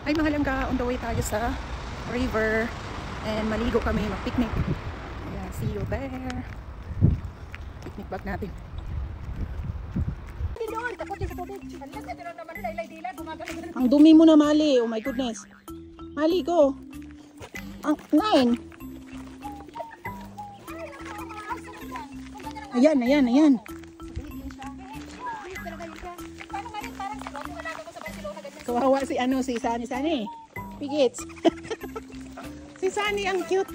Ay mga langga, on the way tayo sa river and maligo kami, mag-picnic. Ayan, see you there. Picnic bag natin. Ang dumi mo na, Mali. Oh my goodness. Mali, go. Ang 9. Ayan, ayan, ayan. Kawawa si si Sani. Pigits. Si Sani ang cute.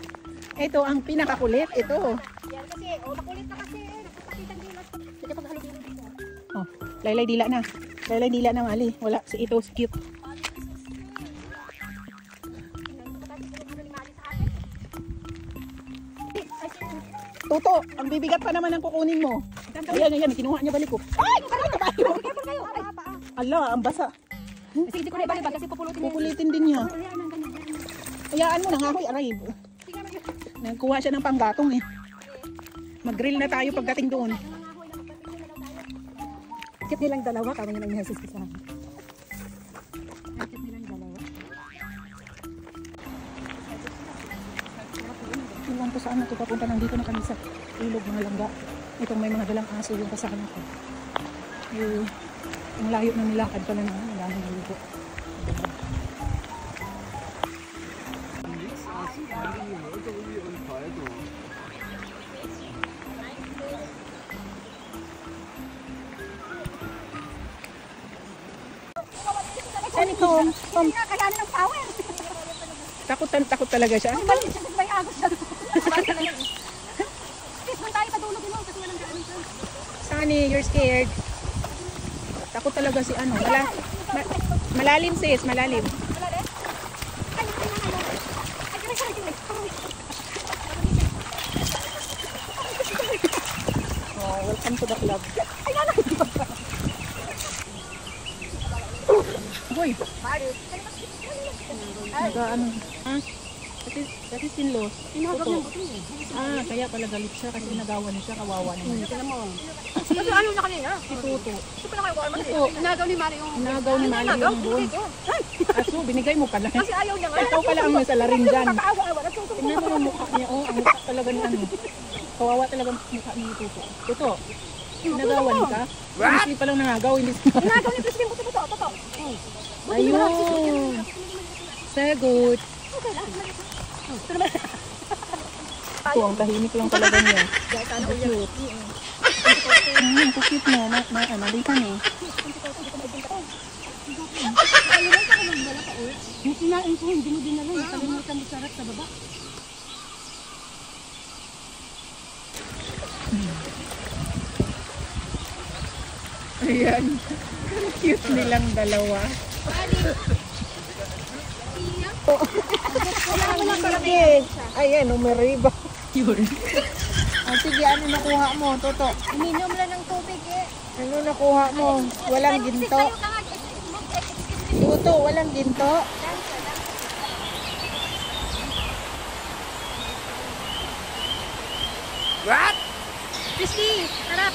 Ito ang pinakakulit. Ito. Yan kasi, makulit na kasi. Nakapakitang dilas. Sige paghalubilo dito. Oh, laylay dila na. Laylay dila na, Mali. Wala, si ito, cute. Toto, ang bibigat pa naman ang kukunin mo. Ayan, ayan, kinuha niya balik ko. Ay, karoon na tayo. Ala, ang basa. Sige, di ko na ibalik kasi pupulutin niya. Pupulitin din niya. Hayaan mo, nangahoy, aray. Nagkuha siya ng panggatong eh. Mag-grill na tayo pagdating doon. Kit nilang dalawa, kami nilang message ko sa akin. Kit nilang dalawa. Iwan ko saan na ito papunta. Nandito na kami sa ilog mga langga. Itong may mga dalang aso yung kasama ko. Ang layo na nilakad pala na wala nang naligo. Saan ito? Kakayanin ng power. Takot talaga siya. May agos siya doon. Doon tayo padulogin mo kasi walang daan doon. Sunny, you're scared. Takot talaga si malalim sis, malalim. Oh, welcome to the club. Boy. Ano? Ha? That is in-laws. Tinagap ng buto eh. Kaya pala galit siya kasi nagawa niya siya, kawawa naman. Tignan mo. Kasi ayaw niya kanina. Si Tuto. Ito pa na kayo warman eh. Nagaw ni Mari yung... Nagaw ni Mali yung doon. Aso, binigay mo pala. Kasi ayaw niya nga. Ikaw pala ang masalarin dyan. Nakaawa-awa. Tingnan mo yung mukha niya. Oh, ang mukha talaga ni ano. Kawawa talaga ang mukha ni Tuto. Tuto, nagawan ka? Hindi pa lang nangagaw. Nagaw ni President Buto-Buto. Toto. Ayun. So good. Ito, ang tahimik lang talaga niya. Cute. Cute mo. Malikan eh. Yung sinain ko, hindi mo dinala. Nakalimutan mo sarap sa baba. Ayan. Cute nilang dalawa. Ayan, umeriba. Yun. Sige, ano nakuha mo, Toto? Ininom lang ng tubig eh. Ano nakuha mo? Walang ginto? Toto, walang ginto? What? Christy, harap.